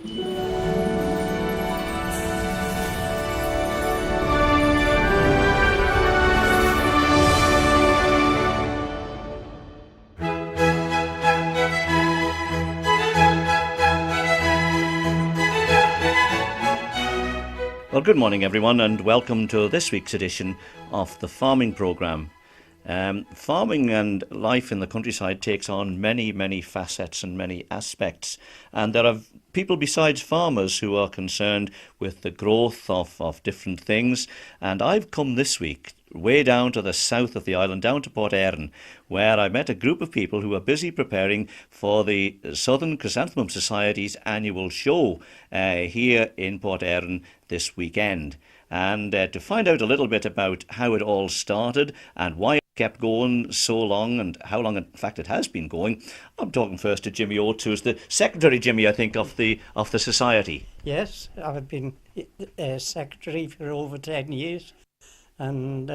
Well, good morning, everyone, and welcome to this week's edition of the Farming Programme. Farming and life in the countryside takes on many, many facets and many aspects, and there are people besides farmers who are concerned with the growth of different things. And I've come this week way down to the south of the island, down to Port Erin, where I met a group of people who are busy preparing for the Southern Chrysanthemum Society's annual show here in Port Erin this weekend. And to find out a little bit about how it all started and why it kept going so long, and how long in fact it has been going, I'm talking first to Jimmy Oates, who's the secretary, Jimmy, I think, of the society. Yes, I've been secretary for over 10 years, and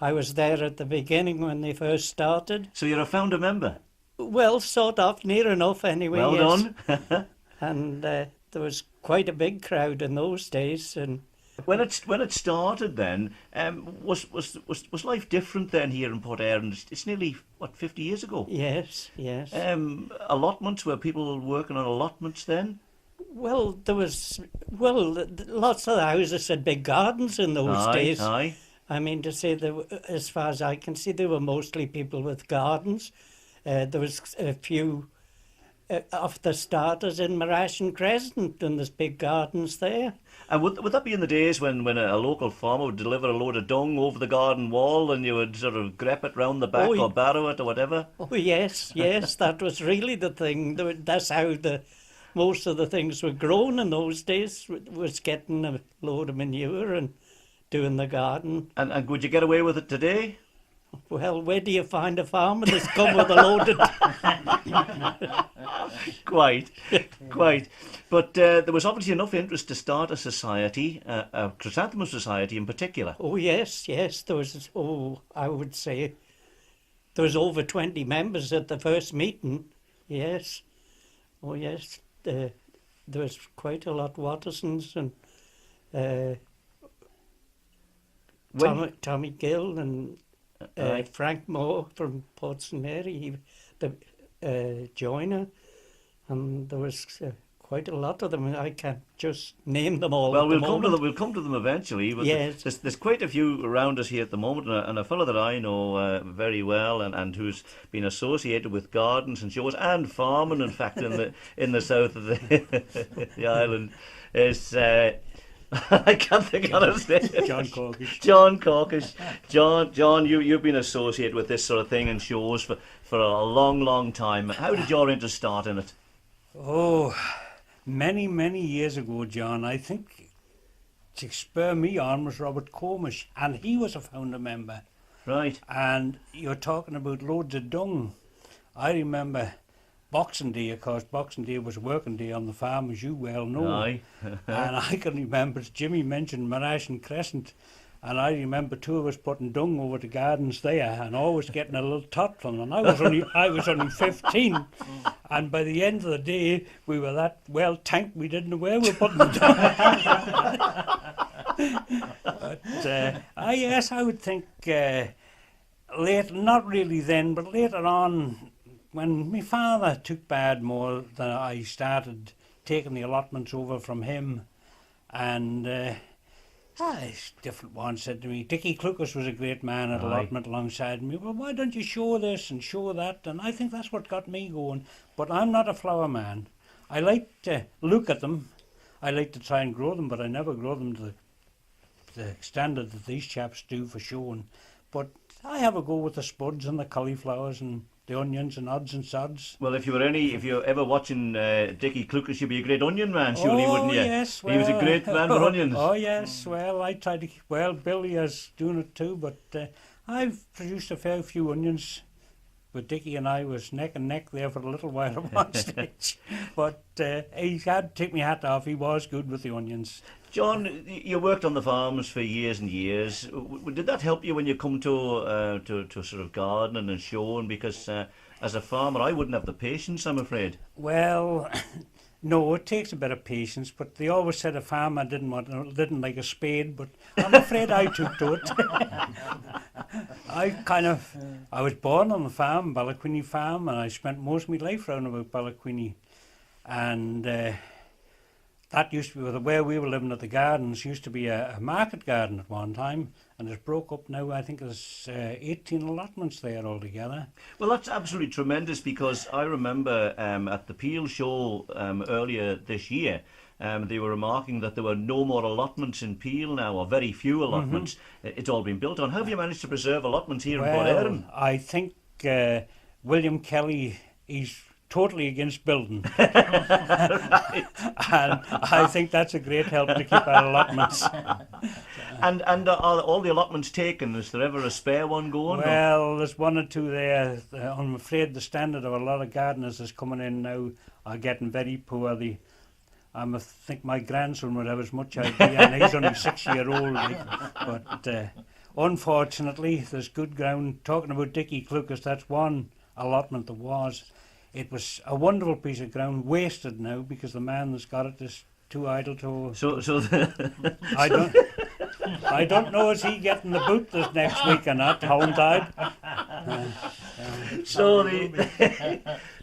I was there at the beginning when they first started. So you're a founder member? Well, sort of, near enough anyway. Well yes. done. And there was quite a big crowd in those days. And when it started, then was life different then here in Port Erin? It's nearly 50 years ago. Yes, yes. Allotments, were people working on allotments then? Well, there was lots of the houses had big gardens in those days. Aye. I mean, to say as far as I can see, they were mostly people with gardens. There was a few of the starters in Mylchreest and Crescent, and there's big gardens there. And would that be in the days when a local farmer would deliver a load of dung over the garden wall, and you would sort of grep it round the back or barrow it or whatever? Oh yes, that was really the thing. That's how most of the things were grown in those days, was getting a load of manure and doing the garden. And would you get away with it today? Well, where do you find a farmer that's come with a load of... Quite. But there was obviously enough interest to start a society, a chrysanthemum society in particular. Oh, yes. There was, I would say, there was over 20 members at the first meeting. Yes. Oh, yes. There was quite a lot. Wattersons and Tommy Gill and Frank Moore from Port St Mary, the joiner, and there was quite a lot of them. I can't just name them all. Well, we'll come to them eventually. But yes. There's quite a few around us here at the moment, and a fellow that I know very well, and who's been associated with gardens and shows and farming, in fact, in the south of the island, is. I can't think of his name. John Corkish. John Corkish. John, you've been associated with this sort of thing and shows for a long, long time. How did your interest start in it? Oh, many, many years ago, John. I think to spur me on was Robert Corkish, and he was a founder member. Right. And you're talking about loads of dung. I remember Boxing Day, of course. Boxing Day was working day on the farm, as you well know. Aye. And I can remember, as Jimmy mentioned, Mylchreest and Crescent, and I remember two of us putting dung over the gardens there, and always getting a little tot from them. I was only 15, and by the end of the day, we were that well tanked we didn't know where we were putting the dung. But yes, I would think not really then, but later on, when my father took bad more, than I started taking the allotments over from him, and different ones said to me, Dickie Clucas was a great man at allotment alongside me. Well, why don't you show this and show that? And I think that's what got me going. But I'm not a flower man. I like to look at them. I like to try and grow them, but I never grow them to the standard that these chaps do for showing. But I have a go with the spuds and the cauliflowers and the onions and odds and sods. Well, if you're ever watching Dickie Clucas, you'd be a great onion man, surely, wouldn't you? Yes, well, he was a great man for onions. Oh yes, well, I tried to. Well, Billy is doing it too, but I've produced a fair few onions. But Dickie and I was neck and neck there for a little while at one stage. But he had to take my hat off. He was good with the onions. John, you worked on the farms for years and years. Did that help you when you come to sort of gardening and showing? Because as a farmer, I wouldn't have the patience, I'm afraid. Well, No, it takes a bit of patience, but they always said a farmer didn't like a spade, but I'm afraid I took to it. I was born on the farm, Ballaquini farm, and I spent most of my life round about Ballaquini. And that used to be where we were living at the gardens, used to be a market garden at one time, and it's broke up now. I think there's 18 allotments there altogether. Well, that's absolutely tremendous, because I remember at the Peel show earlier this year, they were remarking that there were no more allotments in Peel now, or very few allotments. It's all been built on. How have you managed to preserve allotments here in Port Erin? I think William Kelly, he's totally against building. Right. And I think that's a great help to keep our allotments. And are all the allotments taken? Is there ever a spare one going? Well, there's one or two there. I'm afraid the standard of a lot of gardeners that's coming in now are getting very poor. I think my grandson would have as much idea, and he's only 6-year-old. But unfortunately, there's good ground. Talking about Dickie Clucas, that's one allotment there was. It was a wonderful piece of ground, wasted now because the man that's got it is too idle to. I don't know, is he getting the boot this next week or not, Houndide? So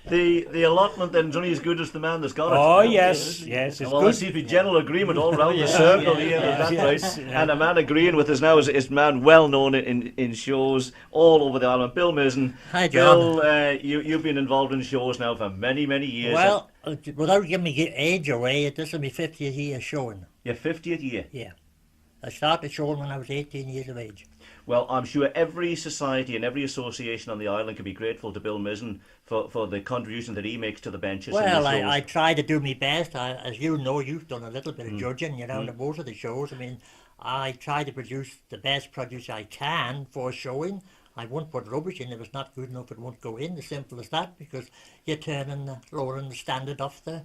the allotment then is only as good as the man that's got it. Oh yes, it's well, good. there seems to be general agreement all round the circle here. Right? And a man agreeing with us now is a man well known in shows all over the island, Bill Mizen. Hi, John. Bill, you've been involved in shows now for many years. Well, without giving my age away, this is my 50th year showing. Your 50th year? Yeah. I started showing when I was 18 years of age. Well, I'm sure every society and every association on the island can be grateful to Bill Mizen for the contribution that he makes to the benches. Well, and the shows. I try to do my best. As you know, you've done a little bit of judging, you know, to most of the shows. I mean, I try to produce the best produce I can for showing. I won't put rubbish in. If it's not good enough, it won't go in. As simple as that, because you're lowering the standard of the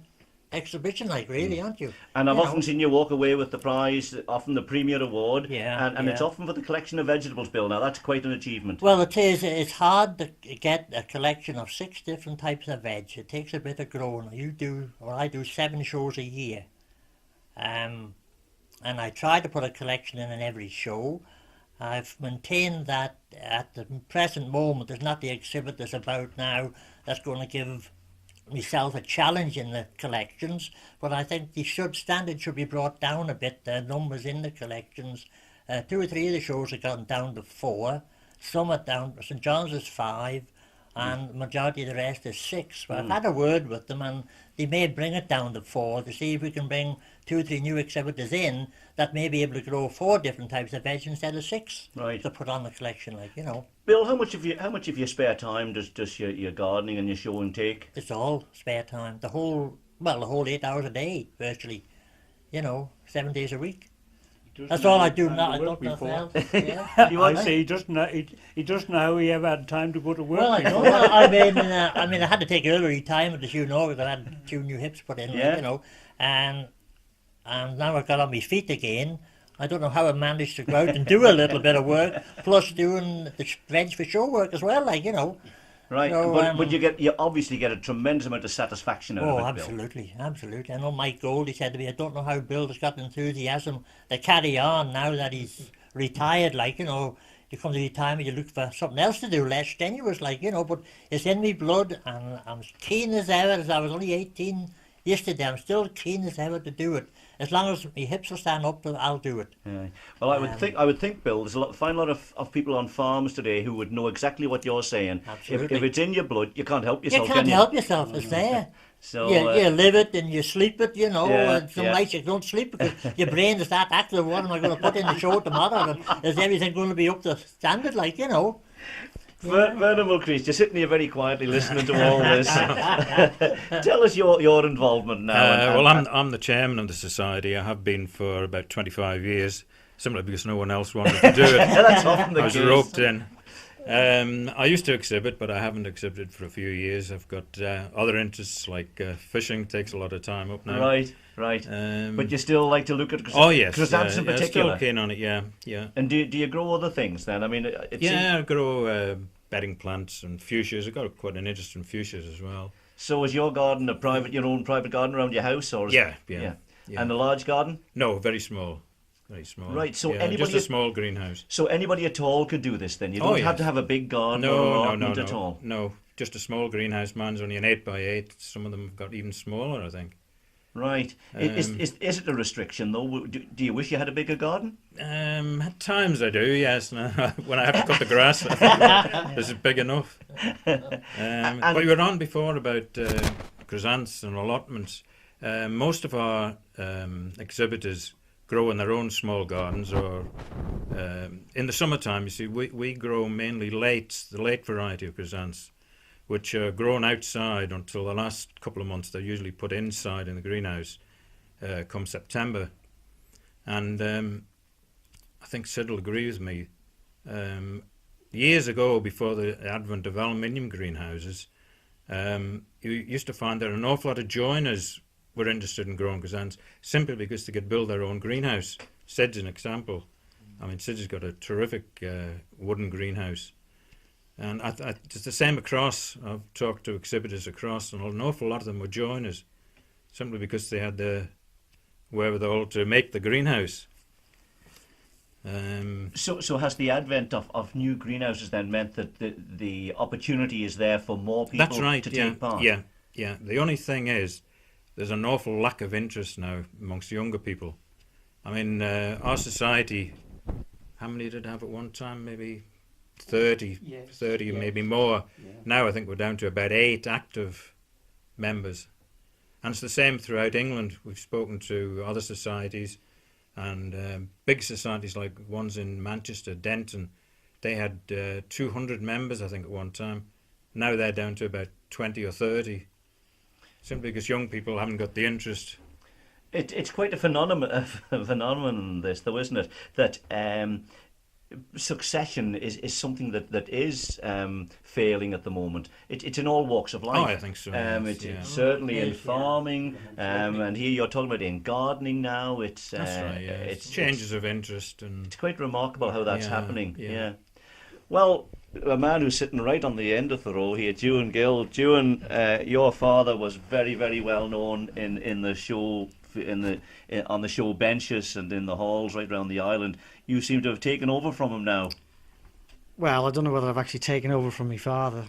exhibition, like, really, aren't you? And I've often seen you walk away with the prize, often the Premier Award, and it's often for the collection of vegetables, Bill. Now, that's quite an achievement. Well, it is. It's hard to get a collection of 6 different types of veg. It takes a bit of growing. I do 7 shows a year. And I try to put a collection in every show. I've maintained that at the present moment, there's not the exhibit that's about now that's going to give myself a challenge in the collections, but I think the standard should be brought down a bit, the numbers in the collections. 2 or 3 of the shows have gone down to 4, some are down, St John's is 5, and the majority of the rest is 6. But I've had a word with them, and they may bring it down to 4 to see if we can bring 2 or 3 new exhibitors in that may be able to grow 4 different types of veg instead of 6 to put on the collection, like, you know. Bill, how much of your spare time does your gardening and your showing take? It's all spare time. The whole 8 hours a day, virtually. You know, 7 days a week. That's all I do now. I don't know. Yeah. I say he doesn't know how he ever had time to go to work. Well, I know. I mean, I had to take early retirement, as you know, because I had 2 new hips put in, you know, and now I've got on my feet again. I don't know how I managed to go out and do a little bit of work, plus doing the veg for show work as well, like, you know. Right, so, but you obviously get a tremendous amount of satisfaction out of it, Bill. Absolutely. I know Mike Gold, he said to me, I don't know how Bill has got enthusiasm to carry on now that he's retired, like, you know. You come to retirement, you look for something else to do, less strenuous, like, you know, but it's in me blood, and I'm as keen as ever, as I was only 18 yesterday, I'm still keen as ever to do it. As long as my hips will stand up, I'll do it. Yeah. Well, I would think, Bill, there's a lot of people on farms today who would know exactly what you're saying. Absolutely. If it's in your blood, you can't help yourself. You can't help yourself. It's there. So you live it and you sleep it, you know. And some nights you don't sleep because your brain is that active. What am I going to put in the show tomorrow? And is everything going to be up to standard, like, you know? Vernon Mylchreest, you're sitting here very quietly listening to all this. Tell us your involvement now. Well, I'm the chairman of the society. I have been for about 25 years, simply because no one else wanted to do it. That's often the case. I was roped in. I used to exhibit, but I haven't exhibited for a few years. I've got other interests, like fishing takes a lot of time up now. Right. But you still like to look at chrysanthemums in particular? Still keen on it, yeah. And do you grow other things then? I mean, I grow bedding plants and fuchsias. I've got quite an interest in fuchsias as well. So is your garden your own private garden around your house, or? Yeah. And a large garden? No, very small. Very small. Right, so yeah, anybody... just a small greenhouse. So anybody at all could do this then? You don't have to have a big garden or an allotment at all? No, just a small greenhouse. Mine's only an 8x8. Some of them have got even smaller, I think. Right. Is it a restriction, though? Do you wish you had a bigger garden? At times I do, yes. When I have to cut the grass, I think this is big enough. But you were on before about chrysanthemums and allotments. Most of our exhibitors grow in their own small gardens, or in the summertime, you see, we grow mainly the late variety of chrysanthemums, which are grown outside until the last couple of months. They're usually put inside in the greenhouse come September. And I think Sid will agree with me. Years ago, before the advent of aluminium greenhouses, you used to find that an awful lot of joiners were interested in growing chrysanthemums simply because they could build their own greenhouse. Sid's an example. I mean, Sid's got a terrific wooden greenhouse. And it's the same across. I've talked to exhibitors across, and an awful lot of them were joiners, simply because they had the wherewithal to make the greenhouse. So has the advent of new greenhouses then meant that the opportunity is there for more people to take part? Yeah. The only thing is, there's an awful lack of interest now amongst younger people. I mean, our society, how many did it have at one time? Maybe 30, maybe more. Yeah. Now I think we're down to about 8 active members. And it's the same throughout England. We've spoken to other societies, and big societies like ones in Manchester, Denton, they had 200 members, I think, at one time. Now they're down to about 20 or 30, simply because young people haven't got the interest. It's quite a phenomenon, this, though, isn't it? That succession is something that is failing at the moment. It's in all walks of life. Oh, I think so. It's certainly in farming, and here you're talking about in gardening now. That's right. Yeah. It's changes of interest, and it's quite remarkable how that's happening. Yeah. Well, a man who's sitting right on the end of the row here, Juan Gill. Juan, your father was very, very well known in the show. On the show benches and in the halls right around the island. You seem to have taken over from him now. Well, I don't know whether I've actually taken over from my father.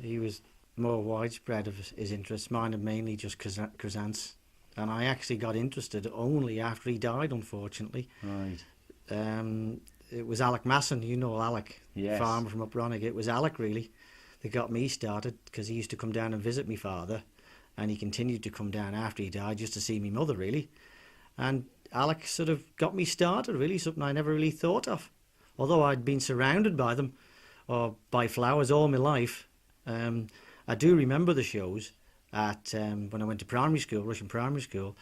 He was more widespread of his interests. Mine are mainly just chrysanthemums. And I actually got interested only after he died, unfortunately. Right. It was Alec Masson, you know Alec, yes. Farmer from up Ronnick. It was Alec, really, that got me started, because he used to come down and visit my father. And he continued to come down after he died just to see me mother, really. And Alec sort of got me started, really, something I never really thought of. Although I'd been surrounded by them, or by flowers all my life. I do remember the shows at when I went to primary school, Russian primary school,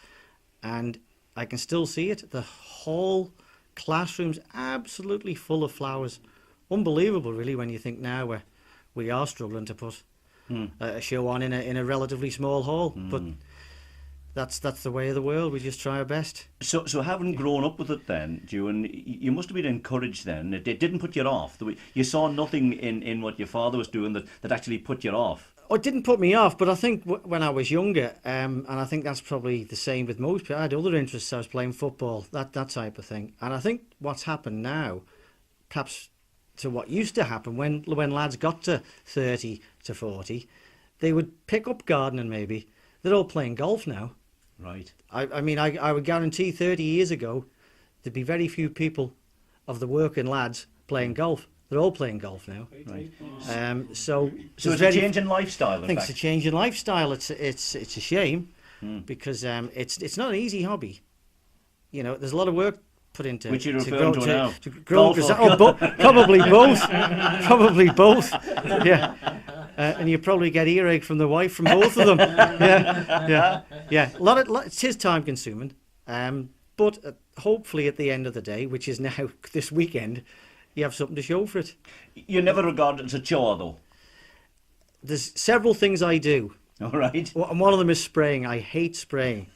and I can still see it. The whole classroom's absolutely full of flowers. Unbelievable, really, when you think now we are struggling to put a show on in a relatively small hall, but that's the way of the world. We just try our best. So having grown up with it then, Juan, you must have been encouraged then. It didn't put you off. You saw nothing in what your father was doing that actually put you off. Oh, it didn't put me off, but I think when I was younger, and I think that's probably the same with most people, I had other interests. I was playing football, that type of thing. And I think what's happened now, perhaps to what used to happen when lads got to 30 to 40, they would pick up gardening maybe. They're all playing golf now. Right. I mean, I would guarantee 30 years ago, there'd be very few people of the working lads playing golf. They're all playing golf now. Right. So it's a change in lifestyle, I think it's a change in lifestyle. It's a shame, because it's not an easy hobby. You know, there's a lot of work put into which you're referring to now. To grow probably both. Probably both. Yeah. And you probably get earache from the wife from both of them. Yeah. It is time consuming, but hopefully at the end of the day, which is now this weekend, you have something to show for it. You never regard it as a chore, though. There's several things I do. All right. And one of them is spraying. I hate spraying.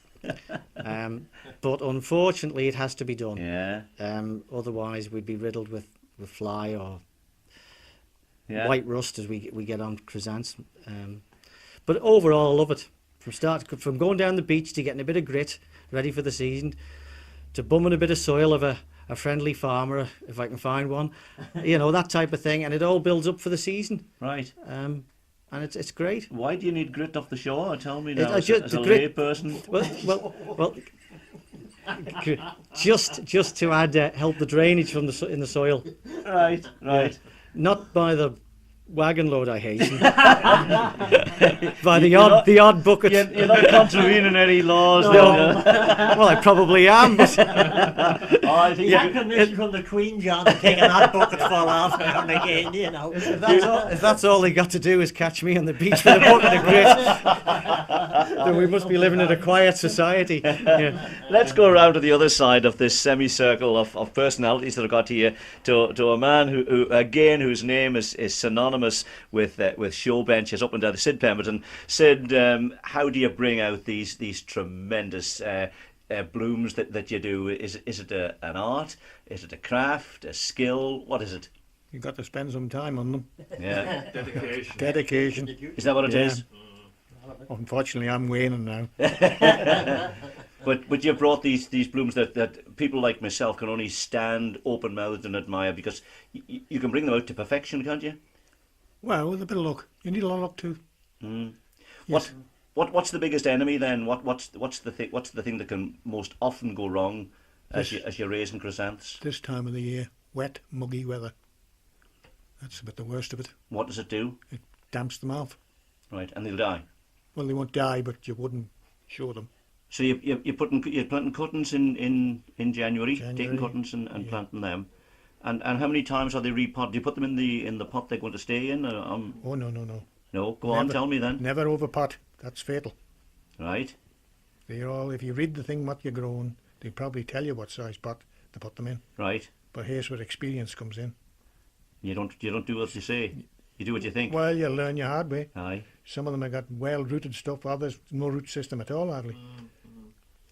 But unfortunately, it has to be done. Yeah. Otherwise, we'd be riddled with fly or white rust as we get on chrysanthemums. But overall, I love it. From going down the beach to getting a bit of grit, ready for the season, to bumming a bit of soil of a friendly farmer, if I can find one, that type of thing, and it all builds up for the season. Right. And it's great. Why do you need grit off the shore? Tell me now, as a grit, layperson. Well, just to add help the drainage in the soil. Right. Not by the wagon load, I hasten. By the odd bucket. You're not contravening any laws. No. Well, I probably am. But I think recognition from the Queen, John, taking that bucket full off now and again, If that's all they got to do is catch me on the beach with a bucket of grit, then we must be living in a quiet society. Yeah. Let's go around to the other side of this semicircle of personalities that I've got here to a man who again, whose name is synonymous with show benches up and down the Sid Pemberton. Sid, how do you bring out these tremendous blooms that you do? Is it an art? Is it a craft? A skill? What is it? You've got to spend some time on them. Yeah. Dedication. Is that what it is? Unfortunately, I'm waning now. But you brought these blooms that people like myself can only stand open-mouthed and admire, because you can bring them out to perfection, can't you? Well, with a bit of luck. You need a lot of luck too. Mm. Yes. What's the biggest enemy then? What's the thing that can most often go wrong as you're raising chrysanths? This time of the year, wet, muggy weather. That's about the worst of it. What does it do? It damps them off. Right, and they'll die. Well, they won't die, but you wouldn't show them. So you're planting cuttings in January, taking cuttings and planting them. And how many times are they repotted? Do you put them in the pot they're going to stay in? Oh, no. No, go on, tell me then. Never overpot. That's fatal. Right. If you read the thing what you're growing, they probably tell you what size pot to put them in. Right. But here's where experience comes in. You don't do what you say. You do what you think. Well, you learn your hard way. Aye. Some of them have got well-rooted stuff. Others, no root system at all, hardly.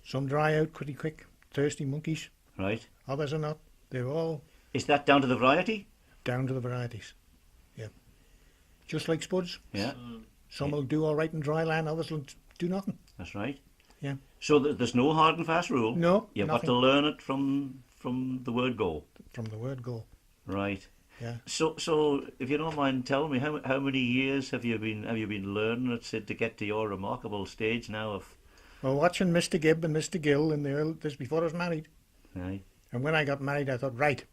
Some dry out pretty quick. Thirsty monkeys. Right. Others are not. They're all Is that down to the variety? down to the varieties. Yeah. Just like spuds. Yeah. Some will do all right in dry land. Others will do nothing. That's right. Yeah. So there's no hard and fast rule. No, You've nothing. got to learn it from the word go. From the word go. Right. Yeah. So if you don't mind telling me, how many years have you been learning it to get to your remarkable stage now of? Well, watching Mr. Gibb and Mr. Gill in this before I was married. Aye. And when I got married, I thought, right,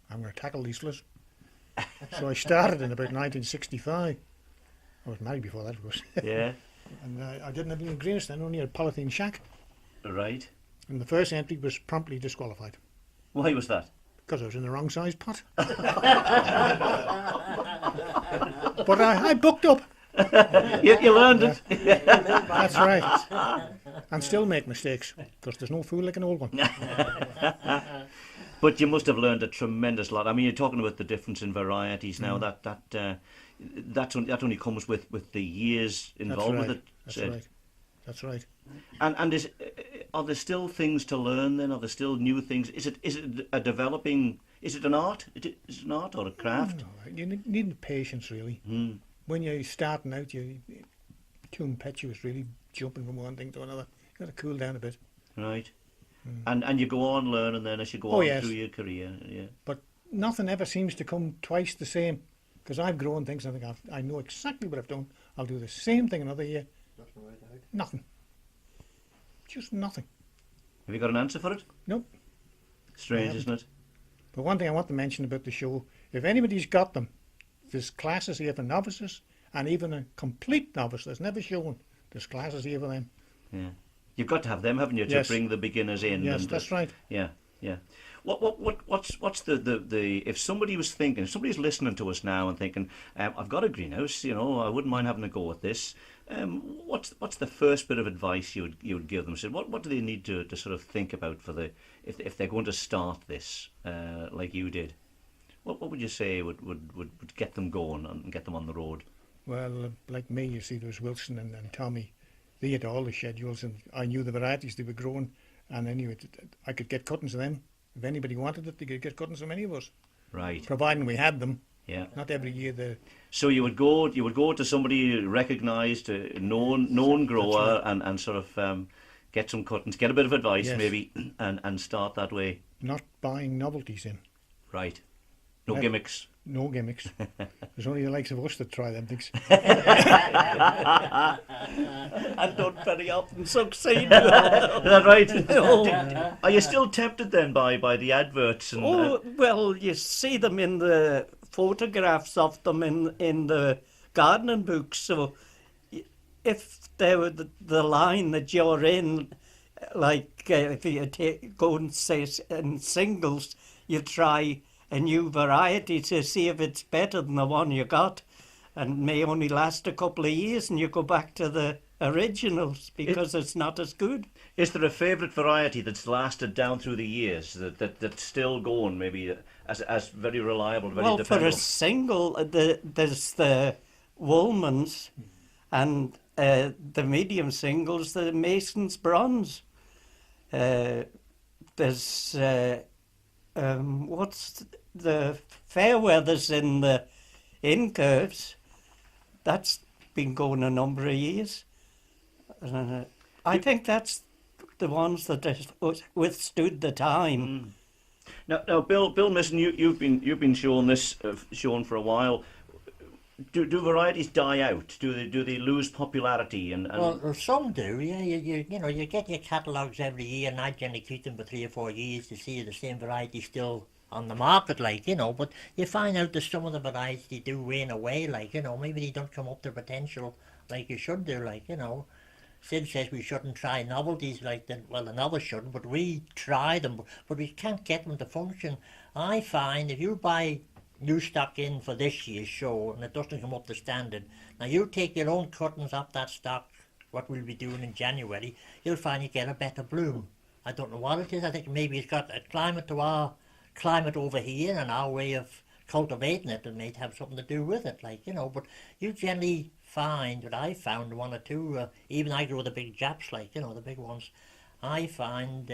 I'm going to tackle these fellas. So I started in about 1965. I was married before that, of course. Yeah. And I didn't have any greens then, only a polythene shack. Right. And the first entry was promptly disqualified. Why was that? Because I was in the wrong size pot. But I booked up. You learned it. That's right. And still make mistakes, because there's no fool like an old one. But you must have learned a tremendous lot. I mean, you're talking about the difference in varieties now. That only comes with the years involved with it. That's right. And are there still things to learn then? Are there still new things? Is it a developing? Is it an art? Is it an art or a craft? No, you need patience, really. Mm. When you're starting out, you're too impetuous, really, jumping from one thing to another. You've got to cool down a bit. Right. And you go on learning then as you go on yes. through your career. Yeah. But nothing ever seems to come twice the same. Because I've grown things and I think I know exactly what I've done. I'll do the same thing another year. Nothing. Just nothing. Have you got an answer for it? Nope. Strange, isn't it? But one thing I want to mention about the show, if anybody's got them, there's classes here for novices and even a complete novice that's never shown. There's classes here for them. Yeah. You've got to have them, haven't you, to Yes. bring the beginners in? Yes, and, that's right. Yeah. What's the if somebody was thinking, if somebody's listening to us now and thinking, I've got a greenhouse, I wouldn't mind having a go at this. What's the first bit of advice you would give them? So what do they need to sort of think about if they're going to start this like you did? What would you say would get them going and get them on the road? Well, like me, you see, there was Wilson and Tommy. They had all the schedules, and I knew the varieties they were growing, and anyway, I could get cuttings of them. If anybody wanted it, they could get cuttings from any of us. Right. Providing we had them. Yeah. Not every year So you would go to somebody recognised, known grower, and sort of get some cuttings, get a bit of advice Yes. maybe, and start that way. not buying novelties in. Right. No Right. gimmicks. No gimmicks. There's only the likes of us that try them things. I don't very often succeed. Is that right? No. Are you still tempted then by the adverts? And, Oh, well, you see them in the photographs of them in the gardening books. So if they were the line that you're in, like if you go and say in singles, you try a new variety to see if it's better than the one you got, and may only last a couple of years, and you go back to the originals because it's not as good. Is there a favourite variety that's lasted down through the years that's still going, maybe as very reliable, very Well, for dependable? a single, there's the Woolmans, and the medium singles, the Mason's Bronze. There's what's the Fairweathers in the Incurves. That's been going a number of years. I think that's the ones that have withstood the time. Now, Bill Mizen, you've been showing this shown for a while. Do varieties die out? Do they lose popularity? And Well, some do. Yeah, you get your catalogues every year, and I generally keep them for 3 or 4 years to see if the same variety still on the market, like, but you find out that some of the varieties they do wane away, like, maybe they don't come up to potential like you should do, like, Sid says we shouldn't try novelties like that. Well, the novice shouldn't, but we try them, but we can't get them to function. I find if you buy new stock in for this year's show and it doesn't come up to standard, now you take your own cuttings off that stock, what we'll be doing in January, you'll find you get a better bloom. I don't know what it is. I think maybe it's got a climate to our climate over here and our way of cultivating it, and may have something to do with it, like, but you generally find, what I found, one or two, even I grow the big Japs, like, the big ones, I find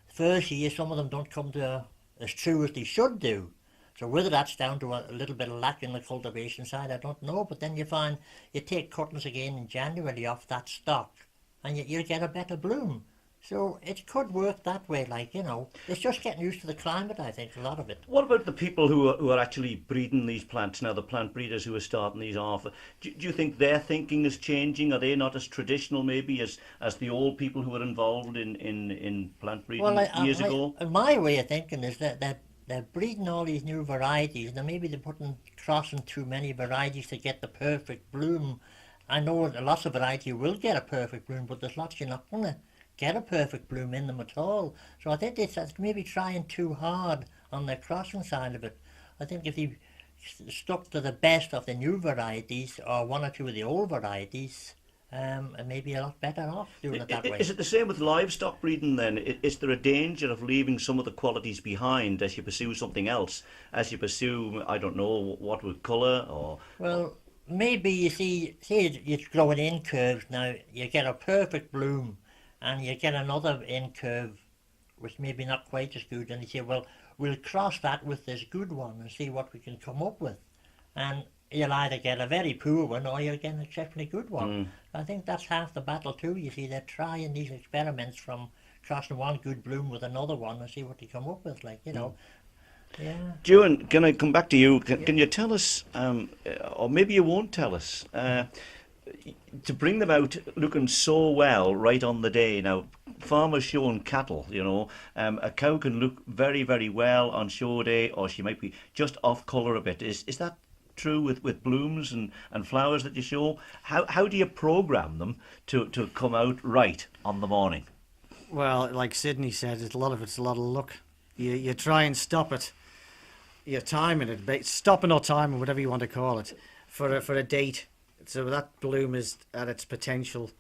first year some of them don't come to as true as they should do. So whether that's down to a little bit of lack in the cultivation side, I don't know, but then you find you take cuttings again in January off that stock and you'll get a better bloom. So it could work that way, like, It's just getting used to the climate, I think, a lot of it. what about the people who are actually breeding these plants now, the plant breeders who are starting these off? Do you think their thinking is changing? Are they not as traditional, maybe, as the old people who were involved in plant breeding years ago? My way of thinking is that they're breeding all these new varieties, and maybe they're crossing too many varieties to get the perfect bloom. I know lots of variety will get a perfect bloom, but there's lots you're not going to get a perfect bloom in them at all. So I think they're maybe trying too hard on the crossing side of it. I think if they stuck to the best of the new varieties or one or two of the old varieties, and maybe a lot better off doing it that way. Is it the same with livestock breeding then? Is there a danger of leaving some of the qualities behind as you pursue something else? As you pursue, I don't know, what with colour or... Well, maybe you see you're growing in curves now, you get a perfect bloom and you get another in curve which maybe not quite as good, and you say, well, we'll cross that with this good one and see what we can come up with. And you'll either get a very poor one or you'll get an exceptionally good one. I think that's half the battle too. You see, they're trying these experiments from crossing one good bloom with another one and see what they come up with, like, Yeah. Juan, can I come back to you? Can you tell us, or maybe you won't tell us, to bring them out looking so well right on the day? Now, farmers showing cattle, a cow can look very, very well on show day, or she might be just off colour a bit. Is that true with blooms and flowers that you show? How do you program them to come out right on the morning? Well, like Sydney said, it's a lot of luck. You try and stop it. You're timing it, stopping or timing, whatever you want to call it, for a date. So that bloom is at its potential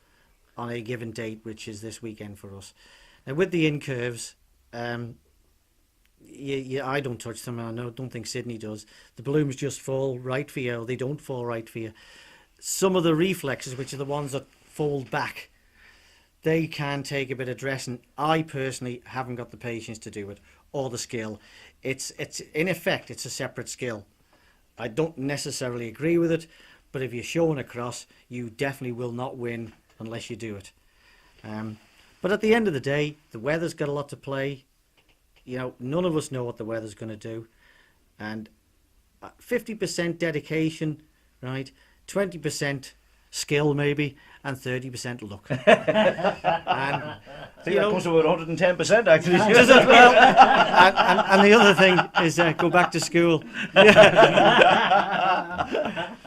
on a given date, which is this weekend for us. Now with the incurves, I don't touch them, and I don't think Sydney does. The blooms just fall right for you, or they don't fall right for you. Some of the reflexes, which are the ones that fold back, they can take a bit of dressing. I personally haven't got the patience to do it, or the skill. It's in effect, it's a separate skill. I don't necessarily agree with it, but if you're showing a cross, you definitely will not win unless you do it. But at the end of the day, the weather's got a lot to play. You know, none of us know what the weather's going to do. And 50% dedication, right? 20% skill maybe, and 30% luck. And, I think that comes to about 110% actually. does it? Well, and the other thing is go back to school.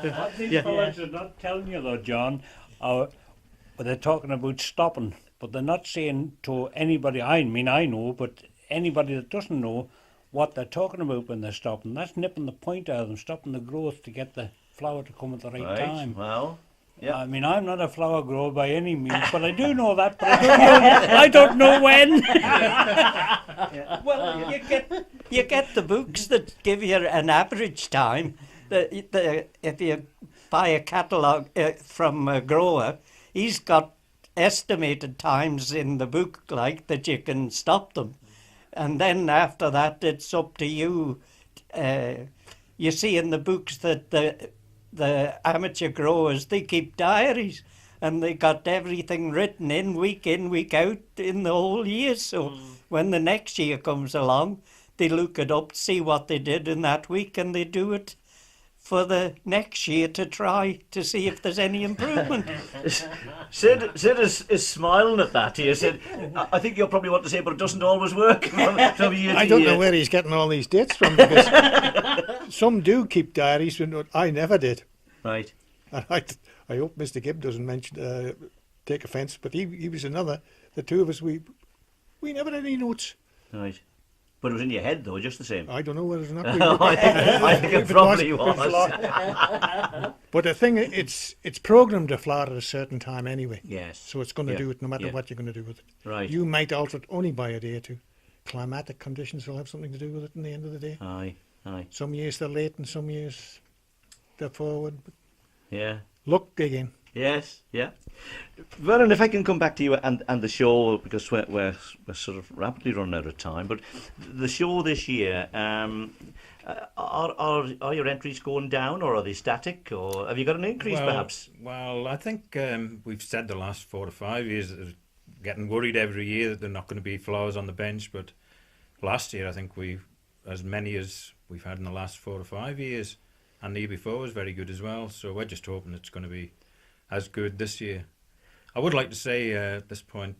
What these fellas are not telling you though, John, they're talking about stopping, but they're not saying to anybody, I mean I know, but anybody that doesn't know what they're talking about when they're stopping. That's nipping the point out of them, stopping the growth to get the flower to come at the right time. Well, yeah. I mean, I'm not a flower grower by any means, but I do know that, but I don't know when. Well, you get the books that give you an average time. If you buy a catalogue from a grower, he's got estimated times in the book like that you can stop them. And then after that, it's up to you. You see in the books that the amateur growers, they keep diaries and they got everything written in, week out in the whole year. So when the next year comes along, they look it up, see what they did in that week, and they do it for the next year to try to see if there's any improvement. Sid is smiling at that. He said, I think you'll probably want to say, but it doesn't always work from year to year. I don't know where he's getting all these dates from, because some do keep diaries, but I never did. Right. And I hope Mr. Gibb doesn't take offence, but he was another. The two of us, we never had any notes. Right. But it was in your head, though, just the same. I don't know whether it's not. I think it probably was. But the thing, it's programmed to flower at a certain time anyway. Yes. So it's going to do it no matter what you're going to do with it. Right. You might alter it only by a day or two. Climatic conditions will have something to do with it in the end of the day. Aye. Some years they're late and some years they're forward. But yeah. luck again. Yes, yeah. Vernon, if I can come back to you and the show, because we're sort of rapidly running out of time, but the show this year, are your entries going down, or are they static, or have you got an increase perhaps? Well, I think we've said the last 4 to 5 years that getting worried every year that they're not going to be flowers on the bench, but last year I think we as many as we've had in the last 4 to 5 years, and the year before was very good as well, so we're just hoping it's going to be as good this year. I would like to say at this point,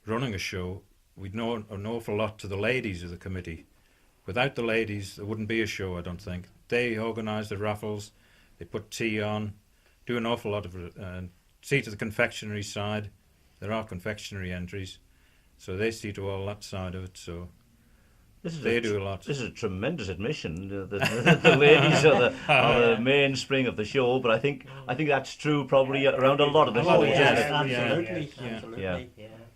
running a show, we'd know an awful lot to the ladies of the committee. Without the ladies, there wouldn't be a show, I don't think. They organise the raffles, they put tea on, do an awful lot of see to the confectionery side. There are confectionery entries, so they see to all that side of it, so they do a lot. This is a tremendous admission. The ladies are the mainspring of the show, but I think that's true probably around a lot of the shows. Absolutely.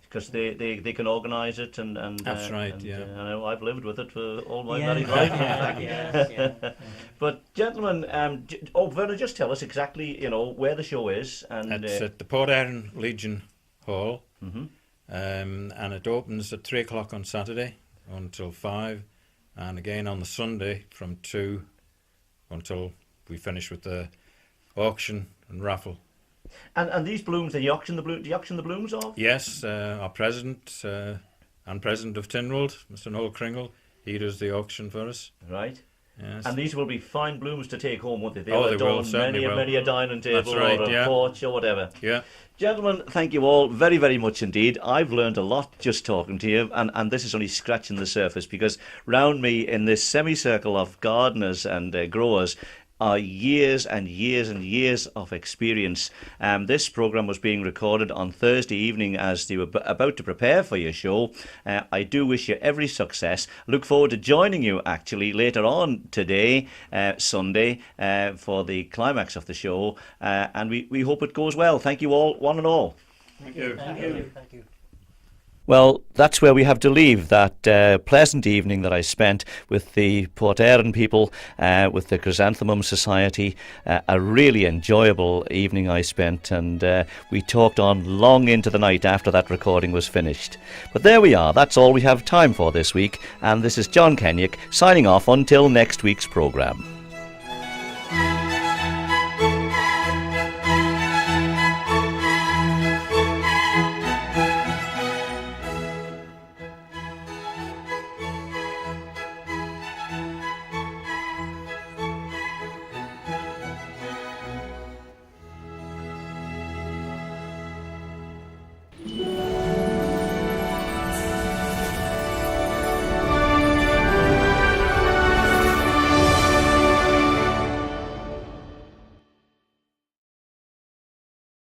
Because they can organise it and that's right. And, I know I've lived with it for all my married life. But gentlemen, Vernon, just tell us exactly where the show is. And it's at the Port Erin Legion Hall, and it opens at 3 o'clock on Saturday until 5, and again on the Sunday from 2 until we finish with the auction and raffle. And these blooms, do you auction the blooms off? Yes, our president and president of Tynwald, Mr. Noel Kringle, he does the auction for us. Right. Yes. And these will be fine blooms to take home, won't they? They will, many a dining table or a porch or whatever. Yeah. Gentlemen, thank you all very, very much indeed. I've learned a lot just talking to you, and this is only scratching the surface, because round me in this semicircle of gardeners and growers are years and years and years of experience. This programme was being recorded on Thursday evening as they were about to prepare for your show. I do wish you every success. Look forward to joining you actually later on today, Sunday, for the climax of the show. And we hope it goes well. Thank you all, one and all. Thank you. Thank you. Thank you. Well, that's where we have to leave that pleasant evening that I spent with the Port Erin people, with the Chrysanthemum Society. A really enjoyable evening I spent, and we talked on long into the night after that recording was finished. But there we are, that's all we have time for this week, and this is John Kennaugh signing off until next week's programme.